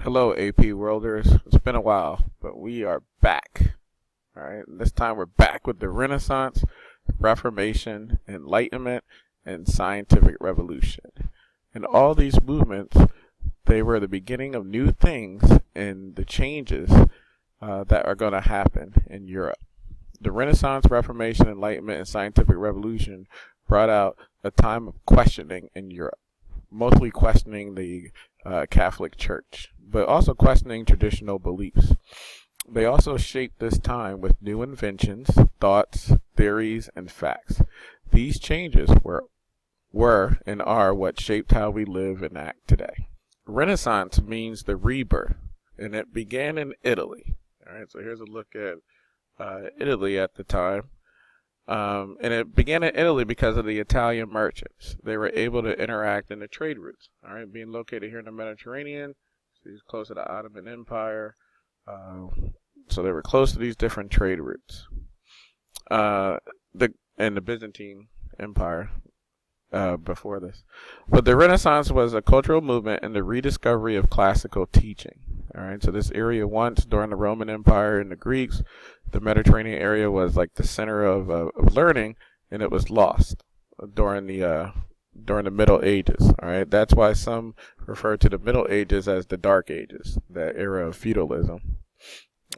Hello, AP Worlders. It's been a while, but we are back. All right, this time we're back with the Renaissance, Reformation, Enlightenment, and Scientific Revolution. And all these movements, they were the beginning of new things and the changes that are going to happen in Europe. The Renaissance, Reformation, Enlightenment, and Scientific Revolution brought out a time of questioning in Europe, mostly questioning the Catholic Church, but also questioning traditional beliefs. They also shaped this time with new inventions, thoughts, theories, and facts. These changes were and are what shaped how we live and act today. Renaissance means the rebirth, and it began in Italy. All right, so here's a look at Italy at the time. And it began in Italy because of the Italian merchants. They were able to interact in the trade routes. All right, being located here in the Mediterranean, so it's close to the Ottoman Empire. So they were close to these different trade routes. And the Byzantine Empire before this. But the Renaissance was a cultural movement and the rediscovery of classical teaching. All right, so this area once during the Roman Empire and the Greeks, the Mediterranean area was like the center of learning, and it was lost during the Middle Ages. All right, that's why some refer to the Middle Ages as the Dark Ages, that era of feudalism.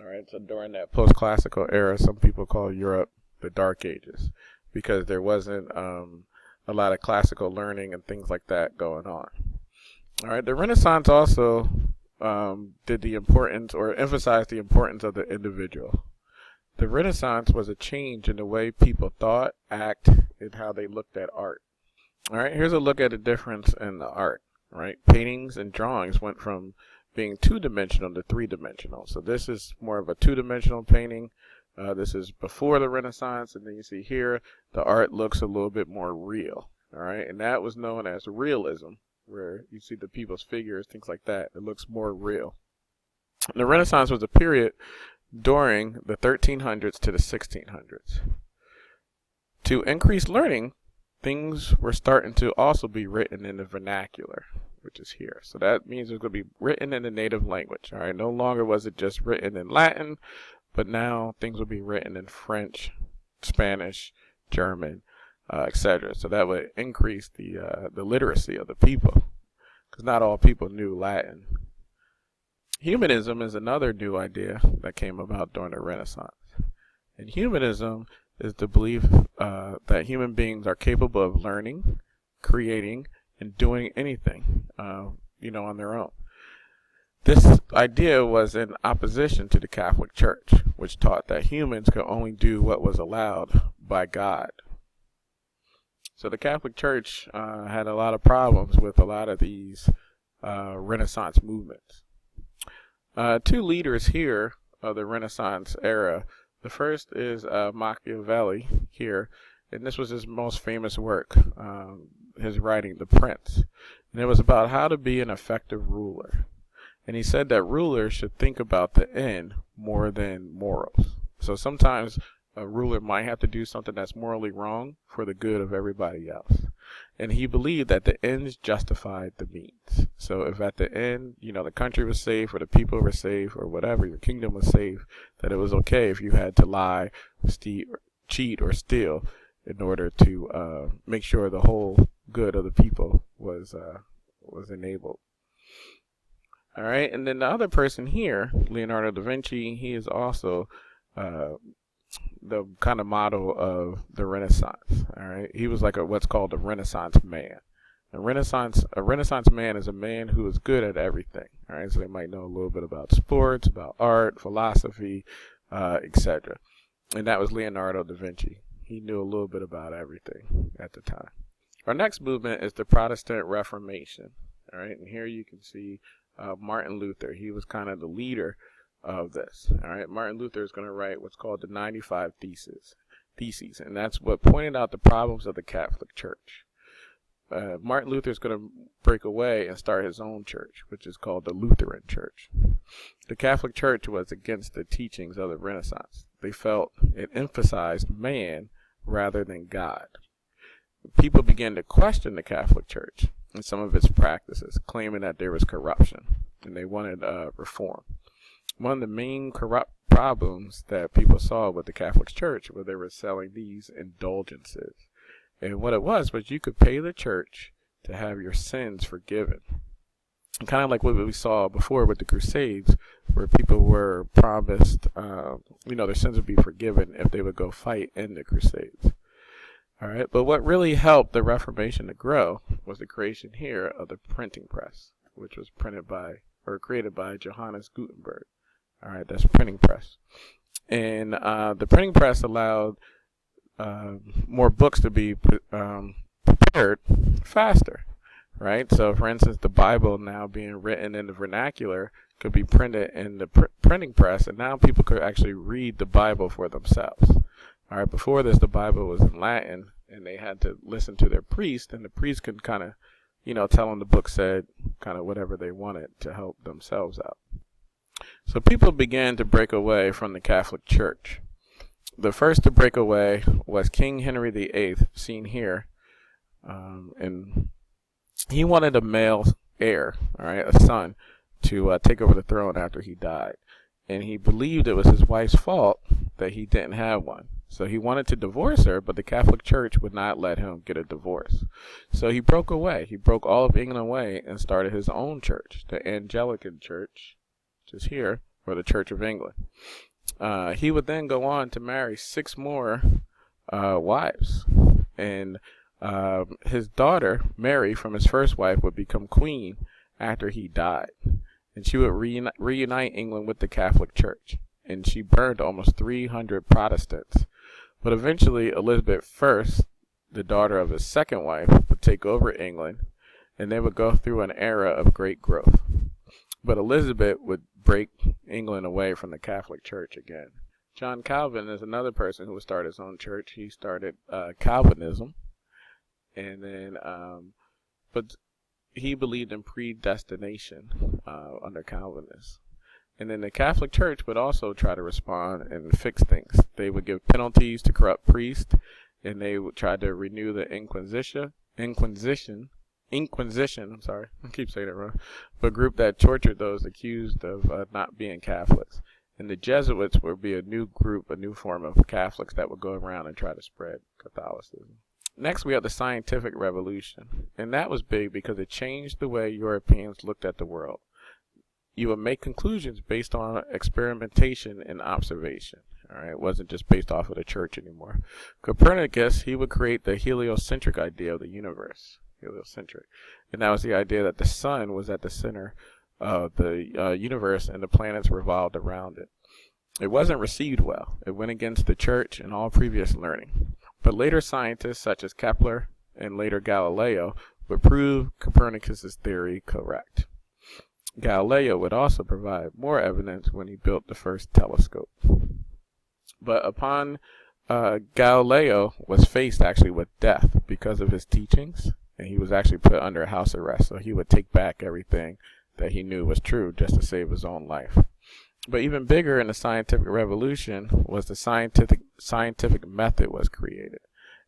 All right, so during that post-classical era, some people call Europe the Dark Ages because there wasn't a lot of classical learning and things like that going on. All right, the Renaissance also did the importance or emphasized the importance of the individual. The Renaissance was a change in the way people thought, act, and how they looked at art. All right, here's a look at the difference in the art. Right, paintings and drawings went from being two-dimensional to three-dimensional. So this is more of a two-dimensional painting. This is before the Renaissance, and then you see here the art looks a little bit more real. All right, and that was known as realism, where you see the people's figures, things like that. It looks more real. The Renaissance was a period during the 1300s to the 1600s. To increase learning, things were starting to also be written in the vernacular, which is here. So that means it's going to be written in the native language. All right, no longer was it just written in Latin, but now things will be written in French, Spanish, German, etc. So that would increase the literacy of the people, because not all people knew Latin. Humanism is another new idea that came about during the Renaissance. And humanism is the belief that human beings are capable of learning, creating, and doing anything, on their own. This idea was in opposition to the Catholic Church, which taught that humans could only do what was allowed by God. So the Catholic Church had a lot of problems with a lot of these Renaissance movements. Two leaders here of the Renaissance era. The first is Machiavelli here, and this was his most famous work, his writing, The Prince. And it was about how to be an effective ruler. And he said that rulers should think about the end more than morals. So sometimes a ruler might have to do something that's morally wrong for the good of everybody else. And he believed that the ends justified the means. So if at the end, the country was safe or the people were safe or whatever, your kingdom was safe, that it was okay if you had to lie, cheat, or steal in order to make sure the whole good of the people was enabled. All right, and then the other person here, Leonardo da Vinci, he is also the kind of model of the Renaissance. All right, he was like what's called a Renaissance man. A Renaissance man is a man who is good at everything. All right, so they might know a little bit about sports, about art, philosophy, etc. And that was Leonardo da Vinci. He knew a little bit about everything at the time. Our next movement is the Protestant Reformation. All right, and here you can see Martin Luther. He was kind of the leader of this. All right, Martin Luther is going to write what's called the 95 Theses, and that's what pointed out the problems of the Catholic Church. Martin Luther is going to break away and start his own church, which is called the Lutheran Church. The Catholic Church was against the teachings of the Renaissance. They felt it emphasized man rather than God. People began to question the Catholic Church and some of its practices, claiming that there was corruption. and they wanted reform. One of the main corrupt problems that people saw with the Catholic Church was they were selling these indulgences. And what it was you could pay the church to have your sins forgiven. Kind of like what we saw before with the Crusades, where people were promised, their sins would be forgiven if they would go fight in the Crusades. All right, but what really helped the Reformation to grow was the creation here of the printing press, which was created by Johannes Gutenberg. All right, that's printing press. And the printing press allowed more books to be prepared faster, right? So, for instance, the Bible now being written in the vernacular could be printed in the printing press, and now people could actually read the Bible for themselves. All right, before this, the Bible was in Latin, and they had to listen to their priest, and the priest could kind of, tell them the book said kind of whatever they wanted to help themselves out. So people began to break away from the Catholic Church. The first to break away was King Henry VIII, seen here, and he wanted a male heir, all right, a son, to take over the throne after he died. And he believed it was his wife's fault that he didn't have one. So he wanted to divorce her, but the Catholic Church would not let him get a divorce. So he broke away. He broke all of England away and started his own church, the Anglican Church, which is here, or the Church of England. He would then go on to marry 6 more wives. And his daughter, Mary, from his first wife, would become queen after he died. And she would reunite England with the Catholic Church. And she burned almost 300 Protestants. But eventually, Elizabeth I, the daughter of his second wife, would take over England, and they would go through an era of great growth. But Elizabeth would break England away from the Catholic Church again. John Calvin is another person who would start his own church. He started Calvinism, and then, but he believed in predestination under Calvinists. And then the Catholic Church would also try to respond and fix things. They would give penalties to corrupt priests, and they would try to renew the Inquisition, I'm sorry, I keep saying it wrong, but a group that tortured those accused of not being Catholics. And the Jesuits would be a new group, a new form of Catholics that would go around and try to spread Catholicism. Next, we have the scientific revolution, and that was big because it changed the way Europeans looked at the world. You would make conclusions based on experimentation and observation. All right, it wasn't just based off of the church anymore. Copernicus, he would create the heliocentric idea of the universe. Heliocentric. And that was the idea that the sun was at the center of the universe and the planets revolved around it. It wasn't received well. It went against the church and all previous learning. But later scientists such as Kepler and later Galileo would prove Copernicus's theory correct. Galileo would also provide more evidence when he built the first telescope. But upon Galileo was faced actually with death because of his teachings, and he was actually put under house arrest, so he would take back everything that he knew was true just to save his own life. But even bigger in the scientific revolution was the scientific method was created.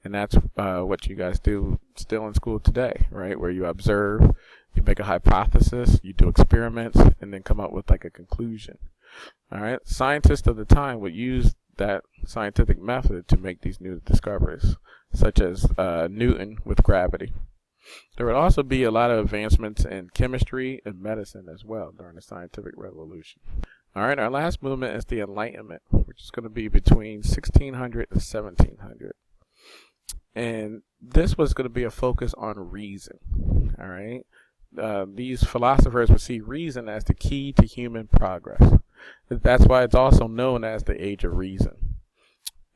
And that's what you guys do still in school today, right? Where you observe, you make a hypothesis, you do experiments, and then come up with like a conclusion. All right. Scientists of the time would use that scientific method to make these new discoveries, such as Newton with gravity. There would also be a lot of advancements in chemistry and medicine as well during the scientific revolution. All right, our last movement is the Enlightenment, which is going to be between 1600 and 1700. And this was going to be a focus on reason. All right. These philosophers would see reason as the key to human progress. That's why it's also known as the Age of Reason.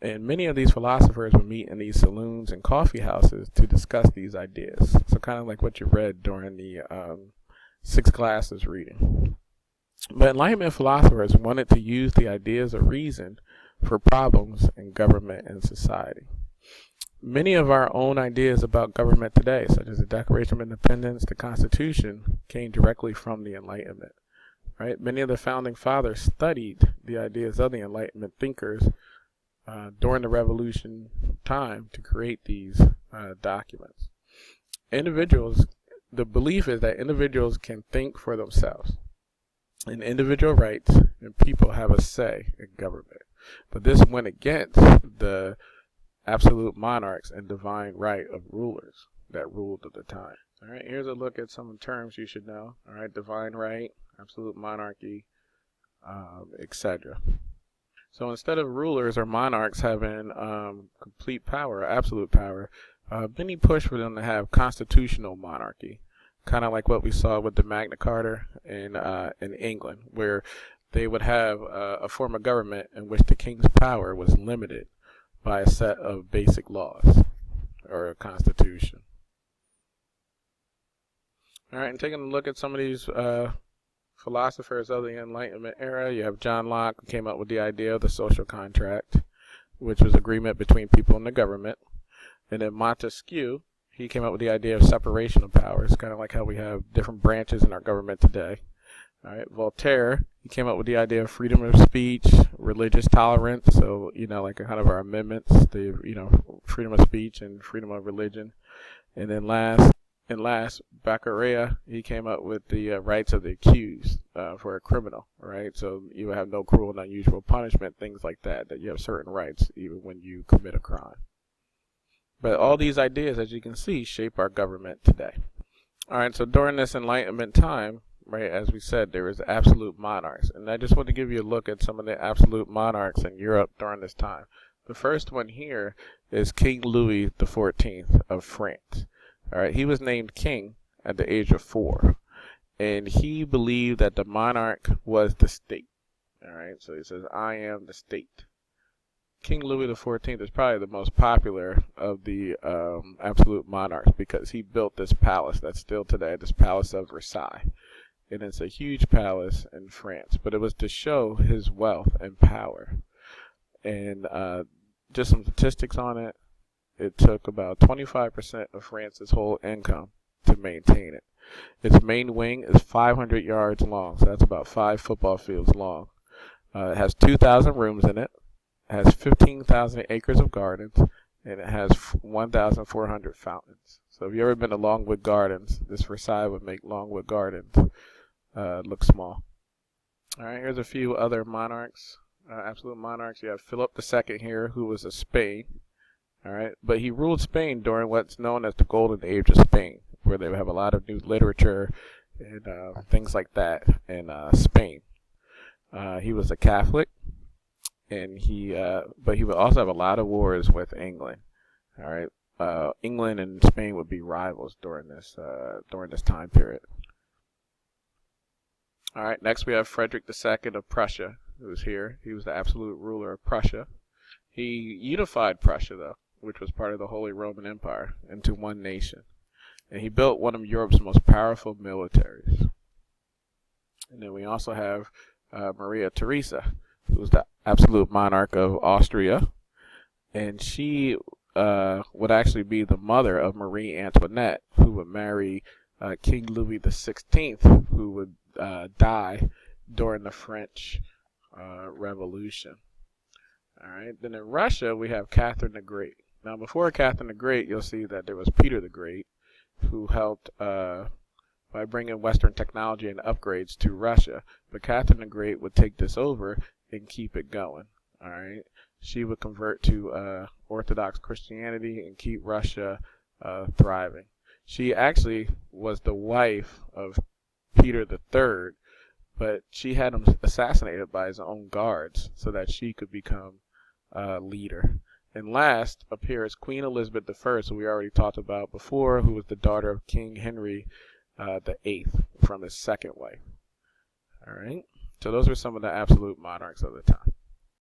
And many of these philosophers would meet in these saloons and coffee houses to discuss these ideas. So kind of like what you read during the 6 classes reading. But Enlightenment philosophers wanted to use the ideas of reason for problems in government and society. Many of our own ideas about government today, such as the Declaration of Independence, the Constitution, came directly from the Enlightenment. Right? Many of the founding fathers studied the ideas of the Enlightenment thinkers during the Revolution time to create these documents. The belief is that individuals can think for themselves. and individual rights, and people have a say in government. But this went against the absolute monarchs and divine right of rulers that ruled at the time. All right, here's a look at some terms you should know. All right, divine right, absolute monarchy, etc. So instead of rulers or monarchs having complete power, absolute power, many push for them to have constitutional monarchy, kind of like what we saw with the Magna Carta in England, where they would have a form of government in which the king's power was limited by a set of basic laws or a constitution. All right, and taking a look at some of these philosophers of the Enlightenment era, you have John Locke, who came up with the idea of the social contract, which was agreement between people and the government. And then Montesquieu, he came up with the idea of separation of powers, kind of like how we have different branches in our government today. All right, Voltaire, he came up with the idea of freedom of speech, religious tolerance, so, like kind of our amendments, freedom of speech and freedom of religion. And then last, Beccaria, he came up with the rights of the accused for a criminal, right? So you have no cruel and unusual punishment, things like that, that you have certain rights even when you commit a crime. But all these ideas, as you can see, shape our government today. All right, so during this Enlightenment time, right, as we said, there was absolute monarchs. And I just want to give you a look at some of the absolute monarchs in Europe during this time. The first one here is King Louis XIV of France. All right, he was named king at the age of 4, and he believed that the monarch was the state. All right, so he says, "I am the state." King Louis XIV is probably the most popular of the absolute monarchs because he built this palace that's still today, this Palace of Versailles, and it's a huge palace in France. But it was to show his wealth and power, and just some statistics on it. It took about 25% of France's whole income to maintain it. Its main wing is 500 yards long, so that's about 5 football fields long. It has 2,000 rooms in it. It has 15,000 acres of gardens, and it has 1,400 fountains. So if you've ever been to Longwood Gardens, this Versailles would make Longwood Gardens look small. All right, here's a few other monarchs, absolute monarchs. You have Philip II here, who was of Spain. All right, but he ruled Spain during what's known as the Golden Age of Spain, where they have a lot of new literature and things like that in Spain. He was a Catholic, and but he would also have a lot of wars with England. All right, England and Spain would be rivals during this time period. All right, next we have Frederick II of Prussia, who was here. He was the absolute ruler of Prussia. He unified Prussia, though, which was part of the Holy Roman Empire, into one nation. And he built one of Europe's most powerful militaries. And then we also have Maria Theresa, who was the absolute monarch of Austria. And she would actually be the mother of Marie Antoinette, who would marry King Louis XVI, who would die during the French Revolution. All right. Then in Russia, we have Catherine the Great. Now, before Catherine the Great, you'll see that there was Peter the Great, who helped by bringing Western technology and upgrades to Russia. But Catherine the Great would take this over and keep it going. All right. She would convert to Orthodox Christianity and keep Russia thriving. She actually was the wife of Peter III, but she had him assassinated by his own guards so that she could become leader. And last appears Queen Elizabeth I, who we already talked about before, who was the daughter of King Henry VIII from his second wife. All right, so those are some of the absolute monarchs of the time.